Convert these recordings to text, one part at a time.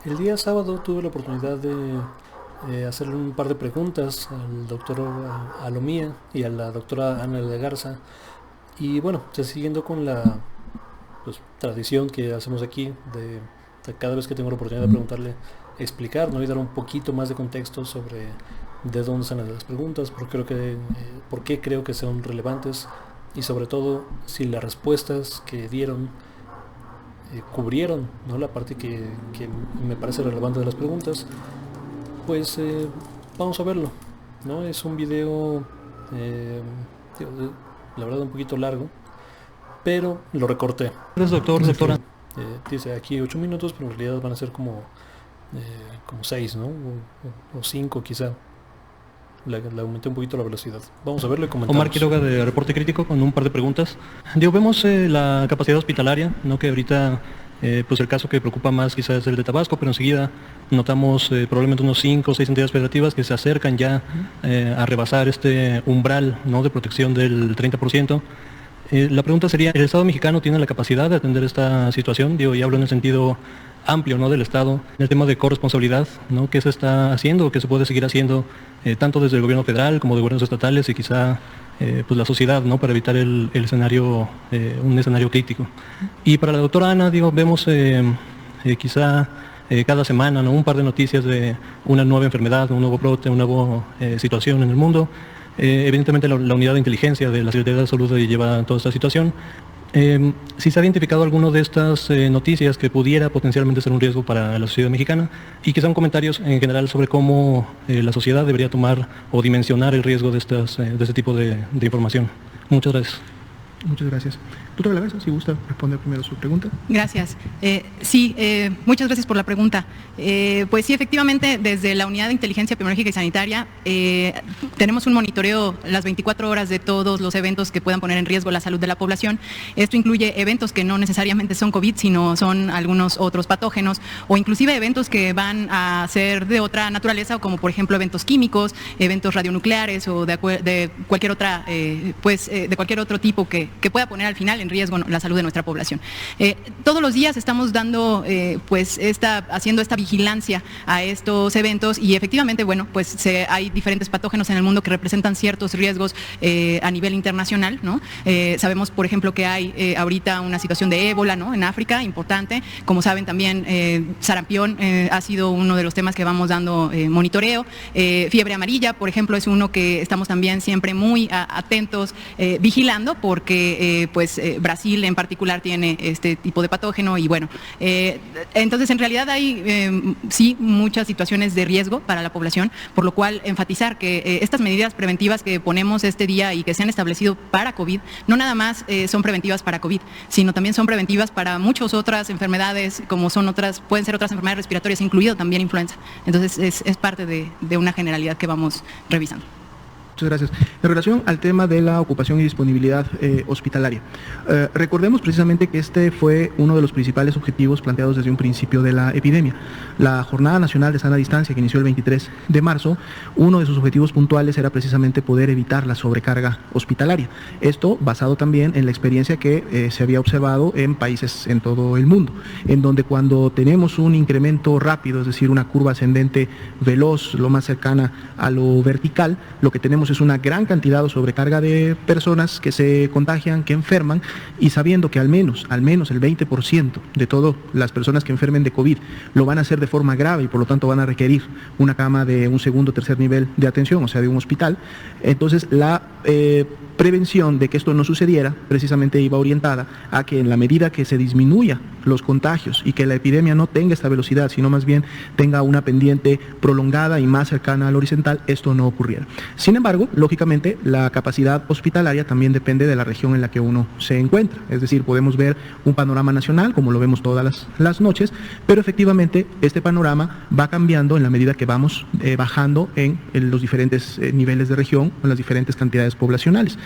El día sábado tuve la oportunidad de hacerle un par de preguntas al doctor Alomía y a la doctora Ana de Garza. Y bueno, siguiendo con la tradición que hacemos aquí de cada vez que tengo la oportunidad de preguntarle, explicar, ¿no? Y dar un poquito más de contexto sobre de dónde salen las preguntas, por qué creo que son relevantes y sobre todo si las respuestas que dieron cubrieron, ¿no? La parte que me parece relevante de las preguntas. Pues vamos a verlo, ¿no? Es un video, la verdad, un poquito largo, pero lo recorté. Gracias, doctor, doctora. Dice aquí 8 minutos, pero en realidad van a ser como 6, ¿no? O 5 quizá. Le aumenté un poquito la velocidad. Vamos a verlo y comentamos. Omar Quiroga de Reporte Crítico con un par de preguntas. Vemos la capacidad hospitalaria, ¿no? Que ahorita pues el caso que preocupa más quizás es el de Tabasco, pero enseguida notamos probablemente unos 5 o 6 entidades federativas que se acercan ya a rebasar este umbral, ¿no? De protección del 30%. La pregunta sería, ¿el Estado mexicano tiene la capacidad de atender esta situación? Y hablo en el sentido amplio, ¿no? Del Estado, en el tema de corresponsabilidad, ¿no? ¿Qué se está haciendo, qué se puede seguir haciendo, tanto desde el gobierno federal como de gobiernos estatales y quizá pues la sociedad, ¿no? Para evitar el escenario, un escenario crítico? Y para la doctora Ana, vemos quizá cada semana, ¿no? Un par de noticias de una nueva enfermedad, un nuevo brote, una nueva situación en el mundo. Evidentemente la unidad de inteligencia de la Secretaría de Salud lleva toda esta situación. Si se ha identificado alguno de estas noticias que pudiera potencialmente ser un riesgo para la sociedad mexicana, y quizá un comentario en general sobre cómo la sociedad debería tomar o dimensionar el riesgo de este tipo de información. Muchas gracias. Muchas gracias. Doctora de la Garza, si gusta responder primero su pregunta. Gracias. Muchas gracias por la pregunta. Pues sí, efectivamente, desde la Unidad de Inteligencia Epidemiológica y Sanitaria tenemos un monitoreo las 24 horas de todos los eventos que puedan poner en riesgo la salud de la población. Esto incluye eventos que no necesariamente son COVID, sino son algunos otros patógenos, o inclusive eventos que van a ser de otra naturaleza, como por ejemplo eventos químicos, eventos radionucleares o de cualquier otra, de cualquier otro tipo que pueda poner al final en riesgo la salud de nuestra población. Todos los días estamos dando, haciendo esta vigilancia a estos eventos, y efectivamente, hay diferentes patógenos en el mundo que representan ciertos riesgos a nivel internacional, ¿no? Sabemos, por ejemplo, que hay ahorita una situación de ébola, ¿no? En África, importante. Como saben también, sarampión ha sido uno de los temas que vamos dando monitoreo. Fiebre amarilla, por ejemplo, es uno que estamos también siempre muy atentos, vigilando, porque Brasil en particular tiene este tipo de patógeno, y entonces en realidad hay sí muchas situaciones de riesgo para la población, por lo cual enfatizar que estas medidas preventivas que ponemos este día y que se han establecido para COVID, no nada más son preventivas para COVID, sino también son preventivas para muchas otras enfermedades, como pueden ser otras enfermedades respiratorias, incluido también influenza. Entonces es parte de una generalidad que vamos revisando. Muchas gracias. En relación al tema de la ocupación y disponibilidad hospitalaria, recordemos precisamente que este fue uno de los principales objetivos planteados desde un principio de la epidemia. La Jornada Nacional de Sana Distancia, que inició el 23 de marzo, uno de sus objetivos puntuales era precisamente poder evitar la sobrecarga hospitalaria. Esto basado también en la experiencia que se había observado en países en todo el mundo, en donde cuando tenemos un incremento rápido, es decir, una curva ascendente veloz, lo más cercana a lo vertical, lo que tenemos es una gran cantidad o sobrecarga de personas que se contagian, que enferman, y sabiendo que al menos el 20% de todas las personas que enfermen de COVID lo van a hacer de forma grave y por lo tanto van a requerir una cama de un segundo o tercer nivel de atención, o sea, de un hospital. Entonces la prevención de que esto no sucediera precisamente iba orientada a que en la medida que se disminuya los contagios y que la epidemia no tenga esta velocidad, sino más bien tenga una pendiente prolongada y más cercana al horizontal, esto no ocurriera. Sin embargo, lógicamente, la capacidad hospitalaria también depende de la región en la que uno se encuentra. Es decir, podemos ver un panorama nacional, como lo vemos todas las noches, pero efectivamente este panorama va cambiando en la medida que vamos bajando en los diferentes niveles de región, en las diferentes cantidades poblacionales.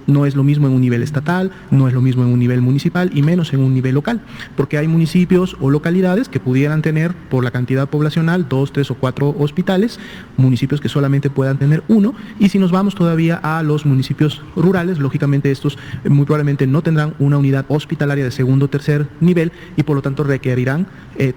No es lo mismo en un nivel estatal, no es lo mismo en un nivel municipal y menos en un nivel local, porque hay municipios o localidades que pudieran tener por la cantidad poblacional 2, 3 o 4 hospitales, municipios que solamente puedan tener uno, y si nos vamos todavía a los municipios rurales, lógicamente estos muy probablemente no tendrán una unidad hospitalaria de segundo o tercer nivel y por lo tanto requerirán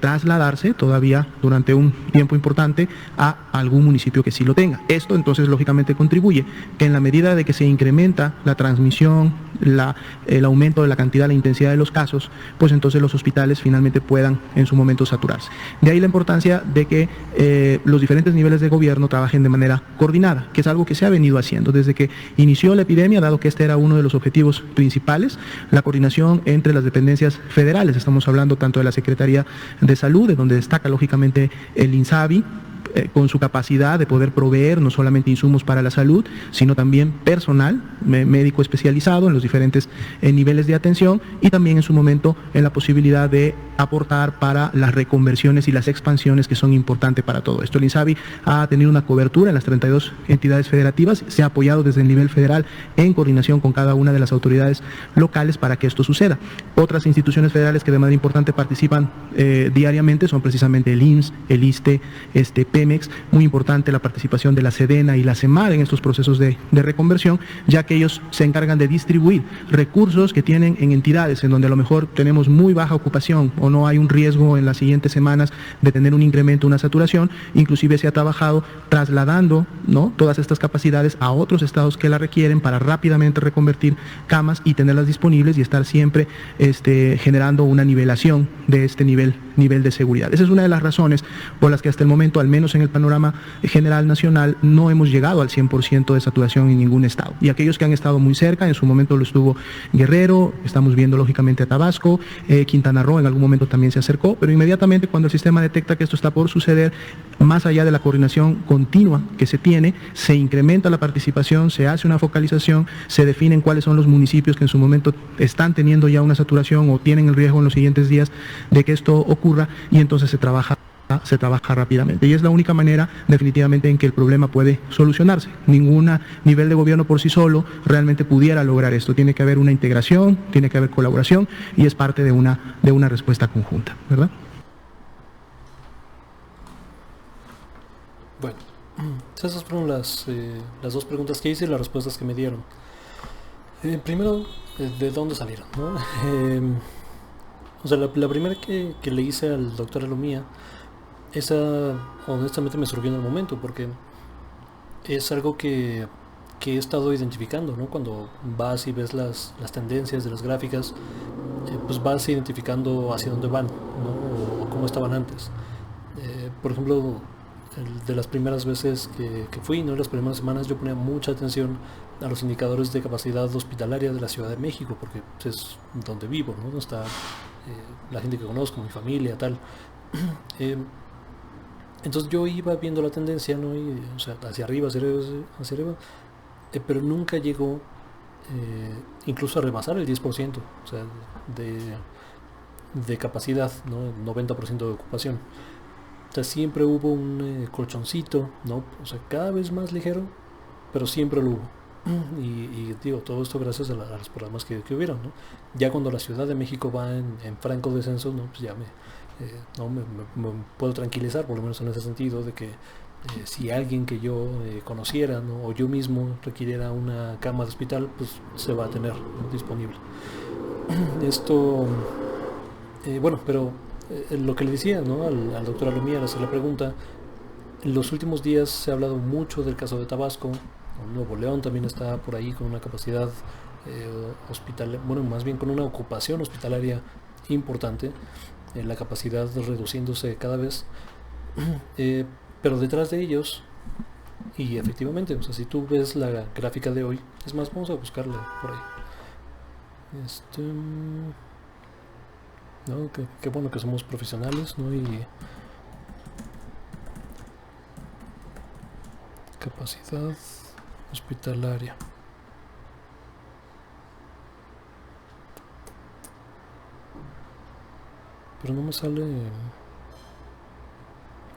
trasladarse todavía durante un tiempo importante a algún municipio que sí lo tenga. Esto entonces lógicamente contribuye que en la medida de que se incrementa la transmisión, el aumento de la cantidad, la intensidad de los casos, pues entonces los hospitales finalmente puedan en su momento saturarse. De ahí la importancia de que los diferentes niveles de gobierno trabajen de manera coordinada, que es algo que se ha venido haciendo desde que inició la epidemia, dado que este era uno de los objetivos principales, la coordinación entre las dependencias federales. Estamos hablando tanto de la Secretaría de Salud, de donde destaca lógicamente el INSABI, con su capacidad de poder proveer no solamente insumos para la salud, sino también personal médico especializado en los diferentes niveles de atención, y también en su momento en la posibilidad de aportar para las reconversiones y las expansiones que son importantes para todo esto. El INSABI ha tenido una cobertura en las 32 entidades federativas, se ha apoyado desde el nivel federal en coordinación con cada una de las autoridades locales para que esto suceda. Otras instituciones federales que de manera importante participan diariamente son precisamente el IMSS, el ISSSTE, Pemex. Muy importante la participación de la SEDENA y la CEMAR en estos procesos de reconversión, ya que ellos se encargan de distribuir recursos que tienen en entidades en donde a lo mejor tenemos muy baja ocupación o no hay un riesgo en las siguientes semanas de tener un incremento, una saturación. Inclusive se ha trabajado trasladando, ¿no?, todas estas capacidades a otros estados que la requieren para rápidamente reconvertir camas y tenerlas disponibles y estar siempre generando una nivelación de este nivel de seguridad. Esa es una de las razones por las que hasta el momento, al menos en el panorama general nacional, no hemos llegado al 100% de saturación en ningún estado. Y aquellos que han estado muy cerca, en su momento lo estuvo Guerrero, estamos viendo lógicamente a Tabasco, Quintana Roo en algún momento también se acercó, pero inmediatamente cuando el sistema detecta que esto está por suceder, más allá de la coordinación continua que se tiene, se incrementa la participación, se hace una focalización, se definen cuáles son los municipios que en su momento están teniendo ya una saturación o tienen el riesgo en los siguientes días de que esto ocurra, y entonces se trabaja rápidamente. Y es la única manera definitivamente en que el problema puede solucionarse. Ningún nivel de gobierno por sí solo realmente pudiera lograr esto. Tiene que haber una integración, tiene que haber colaboración, y es parte de una respuesta conjunta, ¿verdad? Bueno, esas fueron las dos preguntas que hice y las respuestas que me dieron. Primero, ¿de dónde salieron?, ¿no? O sea, la primera que le hice al doctor Alomía, esa honestamente me surgió en el momento, porque es algo que he estado identificando, ¿no? Cuando vas y ves las tendencias de las gráficas, pues vas identificando hacia dónde van, ¿no? O cómo estaban antes. Por ejemplo, de las primeras veces que fui, ¿no?, las primeras semanas, yo ponía mucha atención a los indicadores de capacidad hospitalaria de la Ciudad de México, porque pues, es donde vivo, ¿no? Donde está la gente que conozco, mi familia, tal. Entonces yo iba viendo la tendencia, ¿no?, y, o sea, hacia arriba, pero nunca llegó incluso a rebasar el 10%, o sea, de capacidad, ¿no?, 90% de ocupación. O sea, siempre hubo un colchoncito, ¿no? O sea, cada vez más ligero, pero siempre lo hubo. Y digo, todo esto gracias a los programas que hubieron, ¿no? Ya cuando la Ciudad de México va en franco descenso, ¿no?, pues ya me puedo tranquilizar, por lo menos en ese sentido, de que si alguien que yo conociera, ¿no?, o yo mismo requiriera una cama de hospital, pues se va a tener, ¿no?, disponible. Esto, bueno, pero lo que le decía, ¿no?, al doctor Alomía al hacer la pregunta, en los últimos días se ha hablado mucho del caso de Tabasco. Nuevo León también está por ahí con una capacidad hospitalaria, bueno, más bien con una ocupación hospitalaria importante, la capacidad reduciéndose cada vez, pero detrás de ellos, y efectivamente, o sea, si tú ves la gráfica de hoy, es más, vamos a buscarla por ahí. ¿No? Qué bueno que somos profesionales, ¿no? Y capacidad hospitalaria. Pero no me sale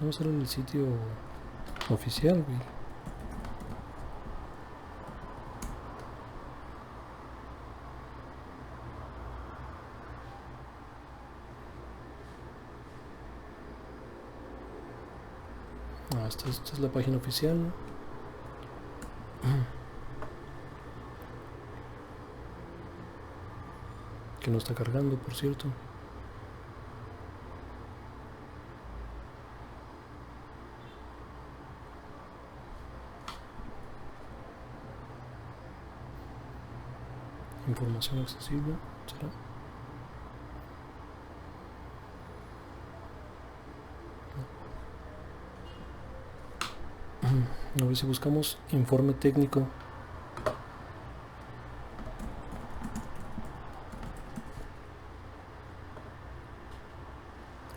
en el sitio oficial, güey. Esta es la página oficial. Que no está cargando, por cierto. Información accesible, ¿será? A ver si buscamos informe técnico.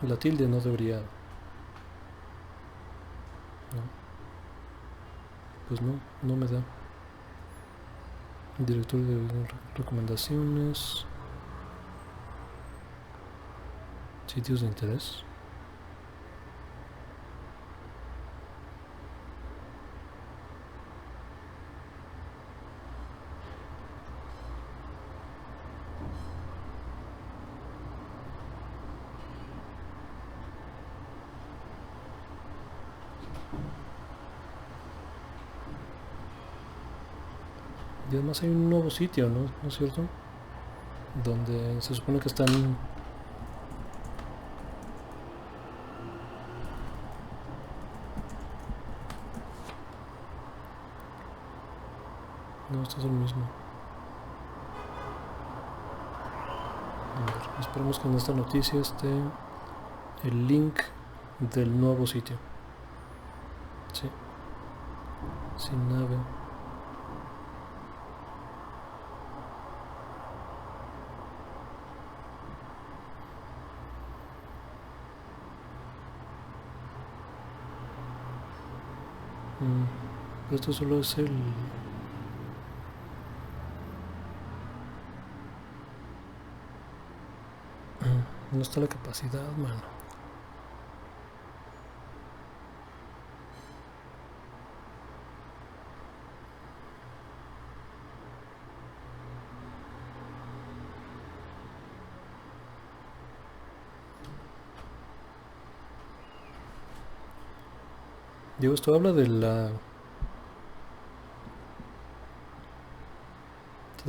La tilde no debería. No. Pues no me da. Directorio de recomendaciones. Sitios de interés. Y además hay un nuevo sitio, ¿no? ¿No es cierto? Donde se supone que están... No, este es el mismo. A ver, esperemos que en esta noticia esté el link del nuevo sitio. Sí. Sin nave. Pero esto solo es el... No está la capacidad, mano. Diego, esto habla de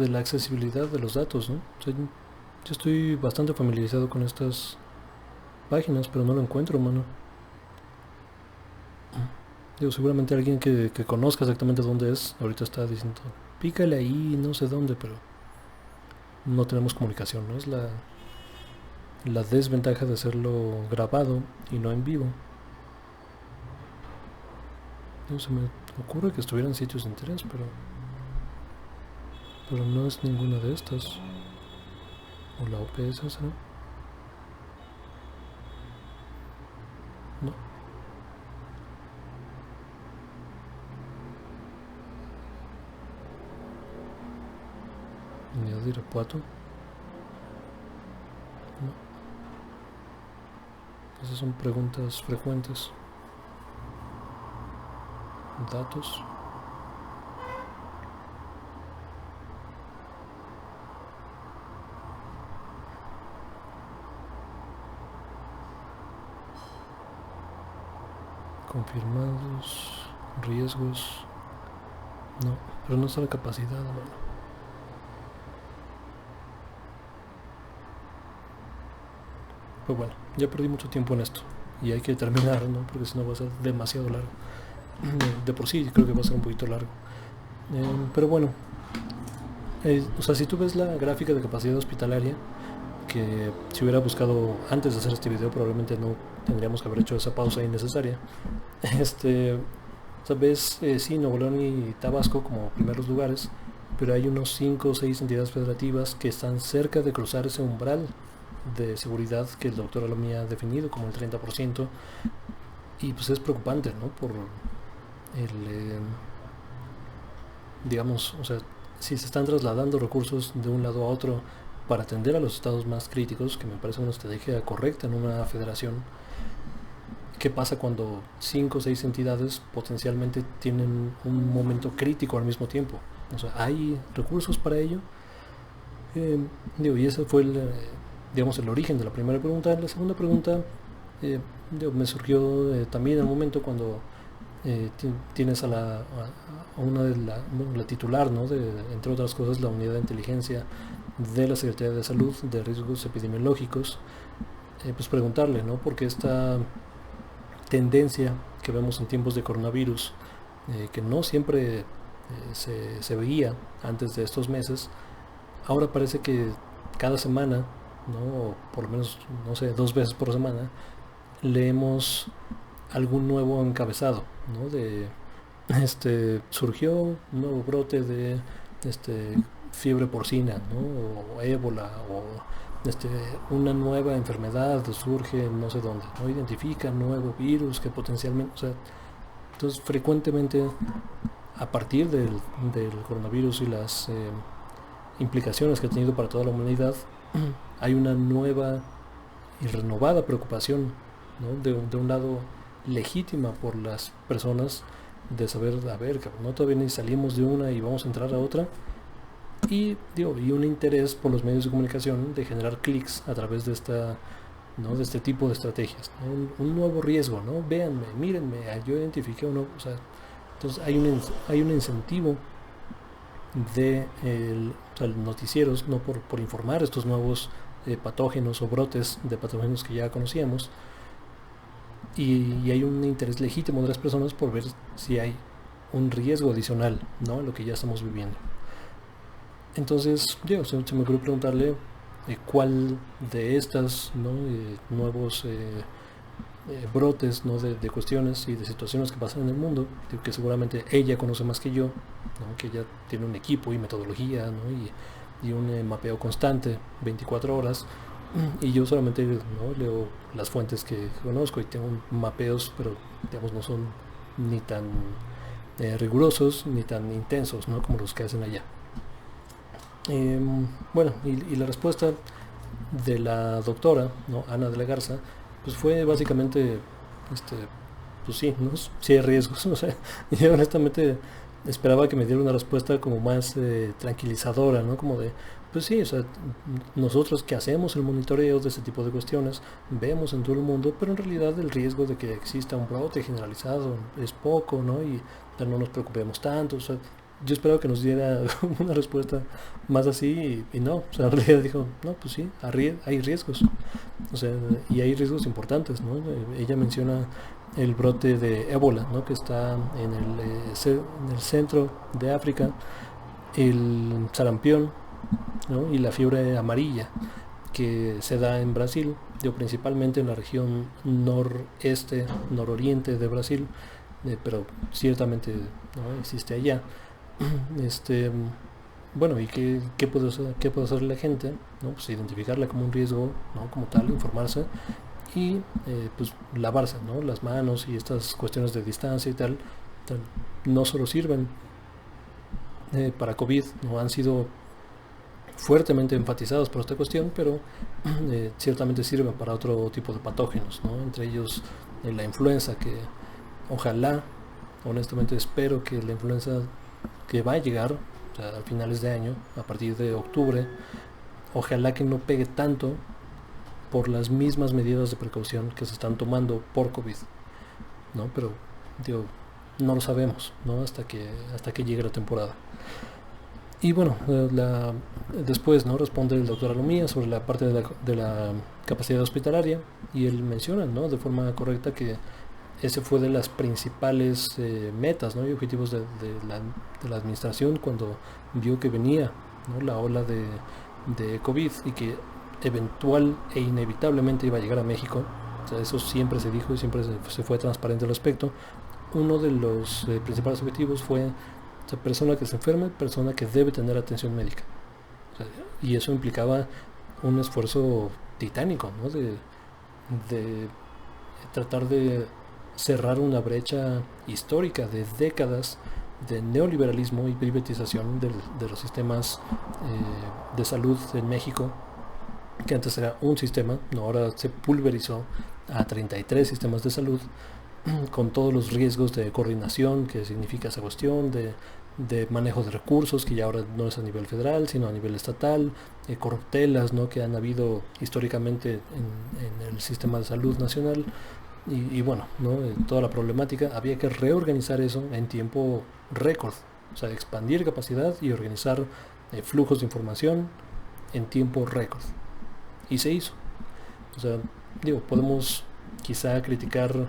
la accesibilidad de los datos, ¿no? O sea, yo estoy bastante familiarizado con estas páginas, pero no lo encuentro, mano. Digo, seguramente alguien que conozca exactamente dónde es, ahorita está diciendo, pícale ahí, no sé dónde, pero no tenemos comunicación, ¿no? Es la desventaja de hacerlo grabado y no en vivo. No se me ocurre que estuvieran sitios de interés, pero no es ninguna de estas. O la OPS, ¿será? No. Unidad de Irapuato. No. Esas son preguntas frecuentes. Datos. Confirmados. Riesgos. No, pero no está la capacidad, bueno. Pues bueno, ya perdí mucho tiempo en esto y hay que terminar, ¿no? Porque si no va a ser demasiado largo. De por sí creo que va a ser un poquito largo. Pero bueno, o sea, si tú ves la gráfica de capacidad hospitalaria, que si hubiera buscado antes de hacer este video probablemente no tendríamos que haber hecho esa pausa innecesaria. O sea, ves sí, Nuevo León y Tabasco como primeros lugares, pero hay unos 5 o 6 entidades federativas que están cerca de cruzar ese umbral de seguridad que el doctor Alomía ha definido como el 30%, y pues es preocupante, ¿no? Por el digamos, o sea, si se están trasladando recursos de un lado a otro para atender a los estados más críticos, que me parece una estrategia correcta en una federación. ¿Qué pasa cuando 5 o 6 entidades potencialmente tienen un momento crítico al mismo tiempo? O sea, ¿hay recursos para ello? Y ese fue el origen de la primera pregunta. La segunda pregunta me surgió también en el momento cuando tienes a una de la titular, ¿no? Entre otras cosas, la unidad de inteligencia de la Secretaría de Salud de riesgos epidemiológicos, pues preguntarle, ¿no? Porque esta tendencia que vemos en tiempos de coronavirus, que no siempre se veía antes de estos meses, ahora parece que cada semana, ¿no? O por lo menos, no sé, 2 veces por semana, leemos algún nuevo encabezado, ¿no? Surgió un nuevo brote de fiebre porcina, ¿no? O ébola, o una nueva enfermedad surge no sé dónde, ¿no? Identifica nuevo virus que potencialmente, o sea, entonces frecuentemente a partir del coronavirus y las implicaciones que ha tenido para toda la humanidad, hay una nueva y renovada preocupación, ¿no? De un lado legítima por las personas de saber, a ver, no todavía ni salimos de una y vamos a entrar a otra, y un interés por los medios de comunicación de generar clics a través de ¿no? de este tipo de estrategias, ¿no? Un nuevo riesgo, ¿no? Véanme, mírenme, yo identifiqué uno, o sea, entonces hay un incentivo de noticieros, no por informar estos nuevos patógenos o brotes de patógenos que ya conocíamos, y hay un interés legítimo de las personas por ver si hay un riesgo adicional, ¿no? En lo que ya estamos viviendo. Entonces, se me ocurrió preguntarle cuál de estas, ¿no? Nuevos brotes, ¿no? de cuestiones y de situaciones que pasan en el mundo, que seguramente ella conoce más que yo, ¿no? Que ella tiene un equipo y metodología, ¿no? y un mapeo constante 24 horas, y yo solamente, ¿no? leo las fuentes que conozco y tengo mapeos, pero digamos no son ni tan rigurosos ni tan intensos, ¿no? Como los que hacen allá. Bueno, y la respuesta de la doctora, ¿no? Ana de la Garza, pues fue básicamente, pues sí, ¿no? Sí hay riesgos, o sea, yo honestamente esperaba que me diera una respuesta como más tranquilizadora, ¿no? Como de, pues sí, o sea, nosotros que hacemos el monitoreo de este tipo de cuestiones, vemos en todo el mundo, pero en realidad el riesgo de que exista un brote generalizado es poco, ¿no? Y no nos preocupemos tanto, o sea, yo esperaba que nos diera una respuesta más así, y no, o sea, en realidad dijo, no, pues sí, hay riesgos, o sea, y hay riesgos importantes, ¿no? Ella menciona el brote de ébola, ¿no? Que está en el centro de África, el sarampión, ¿no? Y la fiebre amarilla, que se da en Brasil, principalmente en la región nororiente de Brasil, pero ciertamente, ¿no? Existe allá. Bueno, ¿y qué puede hacer la gente? ¿No? Pues identificarla como un riesgo, ¿no? Como tal, informarse y pues lavarse, ¿no? Las manos, y estas cuestiones de distancia y tal no solo sirven para COVID, no han sido fuertemente enfatizados por esta cuestión, pero ciertamente sirven para otro tipo de patógenos, ¿no? Entre ellos la influenza, que ojalá, honestamente espero que la influenza que va a llegar, o sea, a finales de año, a partir de octubre, ojalá que no pegue tanto por las mismas medidas de precaución que se están tomando por COVID, ¿no? Pero no lo sabemos, ¿no? Hasta que llegue la temporada. Y bueno, después, ¿no? Responde el doctor Alomía sobre la parte de la capacidad hospitalaria, y él menciona, ¿no? De forma correcta que ese fue de las principales metas, ¿no? Y objetivos de la administración cuando vio que venía, ¿no? La ola de COVID, y que eventual e inevitablemente iba a llegar a México. O sea, eso siempre se dijo y siempre se fue transparente al respecto. Uno de los principales objetivos fue, o sea, persona que se enferme, persona que debe tener atención médica. O sea, y eso implicaba un esfuerzo titánico, ¿no? De tratar de cerrar una brecha histórica de décadas de neoliberalismo y privatización de los sistemas de salud en México, que antes era un sistema, ¿no? Ahora se pulverizó a 33 sistemas de salud, con todos los riesgos de coordinación que significa esa cuestión, de manejo de recursos, que ya ahora no es a nivel federal, sino a nivel estatal, corruptelas, ¿no? Que han habido históricamente en el sistema de salud nacional. y bueno, ¿no? Toda la problemática, había que reorganizar eso en tiempo récord, o sea, expandir capacidad y organizar flujos de información en tiempo récord. Y se hizo. O sea, digo, podemos quizá criticar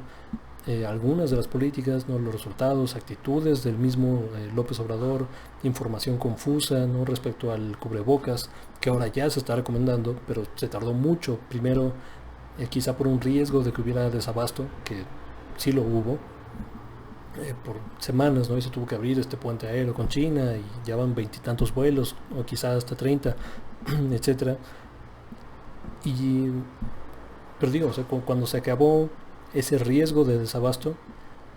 algunas de las políticas, ¿no? Los resultados, actitudes del mismo López Obrador, información confusa, ¿no? Respecto al cubrebocas, que ahora ya se está recomendando, pero se tardó mucho. Primero, quizá por un riesgo de que hubiera desabasto, que sí lo hubo, por semanas, ¿no? Y se tuvo que abrir este puente aéreo con China y ya van 20 y tantos vuelos, o quizá hasta 30, etcétera. Y, pero digo, o sea, cuando se acabó ese riesgo de desabasto,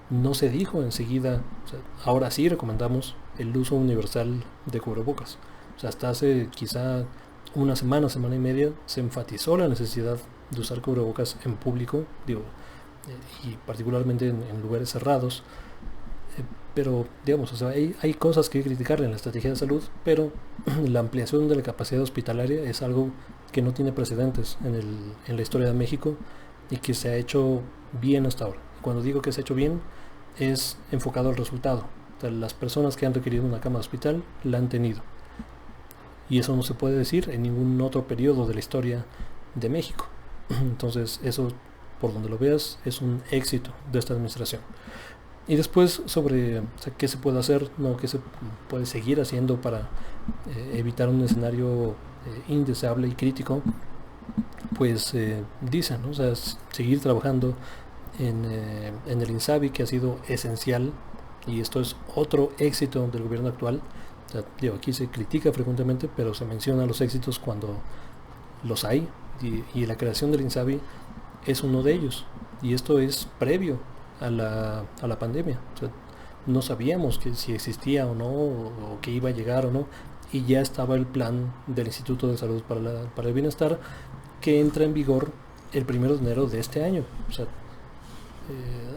no se dijo enseguida, o sea, ahora sí recomendamos el uso universal de cubrebocas. O sea, hasta hace quizá una semana, semana y media, se enfatizó la necesidad de usar cubrebocas en público, digo, y particularmente en lugares cerrados. Pero, digamos, o sea, hay cosas que criticarle en la estrategia de salud, pero la ampliación de la capacidad hospitalaria es algo que no tiene precedentes en la historia de México y que se ha hecho bien hasta ahora. Cuando digo que se ha hecho bien, es enfocado al resultado. O sea, las personas que han requerido una cama de hospital la han tenido. Y eso no se puede decir en ningún otro periodo de la historia de México. Entonces, eso, por donde lo veas, es un éxito de esta administración. Y después sobre, o sea, qué se puede hacer, no, qué se puede seguir haciendo para evitar un escenario indeseable y crítico, pues dicen, ¿no? O sea, seguir trabajando en el INSABI, que ha sido esencial, y esto es otro éxito del gobierno actual. O sea, digo, aquí se critica frecuentemente, pero se menciona los éxitos cuando los hay, y la creación del INSABI es uno de ellos, y esto es previo a la pandemia. O sea, no sabíamos que si existía o no, o que iba a llegar o no, y ya estaba el plan del Instituto de Salud para el Bienestar, que entra en vigor el 1 de enero de este año. O sea,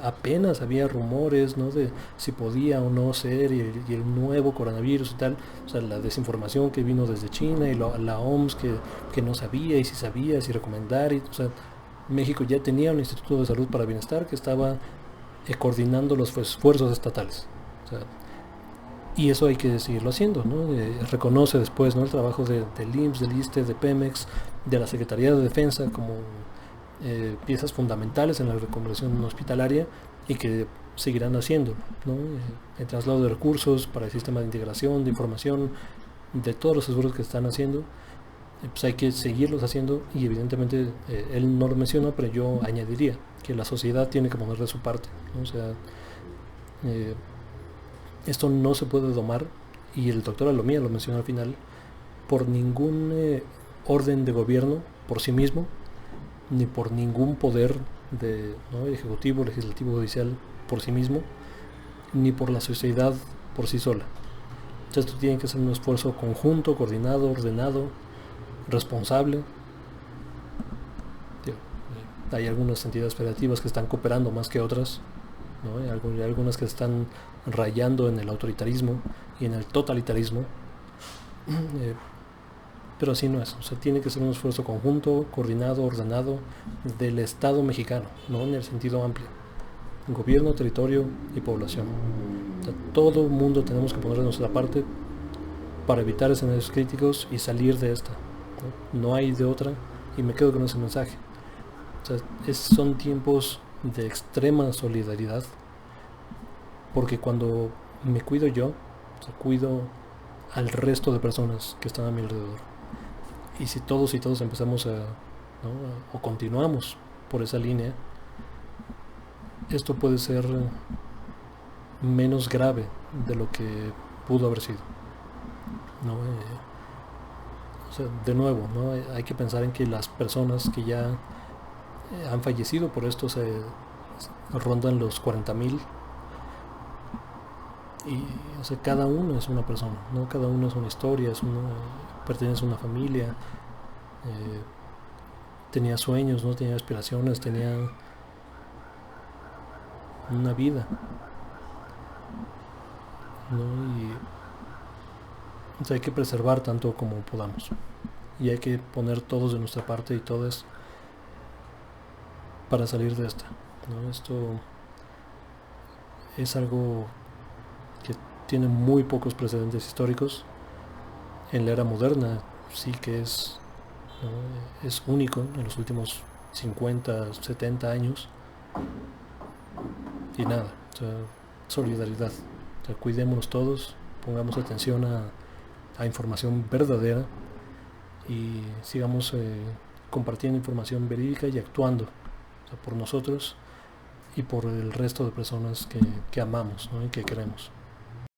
apenas había rumores, ¿no? De si podía o no ser, y el nuevo coronavirus y tal. O sea, la desinformación que vino desde China, y la OMS que no sabía, y si sabía, si recomendar. O sea, México ya tenía un Instituto de Salud para el Bienestar que estaba coordinando los esfuerzos estatales. O sea, y eso hay que seguirlo haciendo, ¿no? Reconoce después, ¿no?, el trabajo del IMSS, del ISSSTE, de Pemex, de la Secretaría de Defensa como piezas fundamentales en la reconversión hospitalaria, y que seguirán haciendo, ¿no? El traslado de recursos para el sistema de integración, de información, de todos los esfuerzos que están haciendo, pues hay que seguirlos haciendo, y evidentemente él no lo menciona, pero yo añadiría que la sociedad tiene que poner de su parte, ¿no? O sea, esto no se puede domar, y el doctor Alomía lo menciona al final, por ningún orden de gobierno por sí mismo, ni por ningún poder ¿no?, ejecutivo, legislativo, judicial por sí mismo, ni por la sociedad por sí sola. Entonces, esto tiene que ser un esfuerzo conjunto, coordinado, ordenado, responsable. Hay algunas entidades federativas que están cooperando más que otras, ¿no? Hay algunas que están rayando en el autoritarismo y en el totalitarismo, pero así no es. O sea, tiene que ser un esfuerzo conjunto, coordinado, ordenado, del Estado mexicano, no en el sentido amplio: gobierno, territorio y población. O sea, todo el mundo tenemos que poner de nuestra parte para evitar escenarios críticos y salir de esta, ¿no? No hay de otra, y me quedo con ese mensaje. O sea, son tiempos de extrema solidaridad, porque cuando me cuido yo, o sea, cuido al resto de personas que están a mi alrededor. Y si todos empezamos ¿no?, o continuamos por esa línea, esto puede ser menos grave de lo que pudo haber sido, ¿no? O sea, de nuevo, ¿no?, hay que pensar en que las personas que ya han fallecido por esto rondan los 40,000, y o sea, cada uno es una persona, ¿no? Cada uno es una historia, pertenece a una familia, tenía sueños, ¿no?, tenía aspiraciones, tenía una vida, ¿no? Y o sea, hay que preservar tanto como podamos, y hay que poner todos de nuestra parte y todas para salir de esta. ¿no? Esto es algo que tiene muy pocos precedentes históricos. En la era moderna sí que es, ¿no? Es único en los últimos 50, 70 años. Y nada, o sea, solidaridad. O sea, cuidémonos todos, pongamos atención a información verdadera y sigamos compartiendo información verídica y actuando, o sea, por nosotros y por el resto de personas que amamos, ¿no? Y que queremos.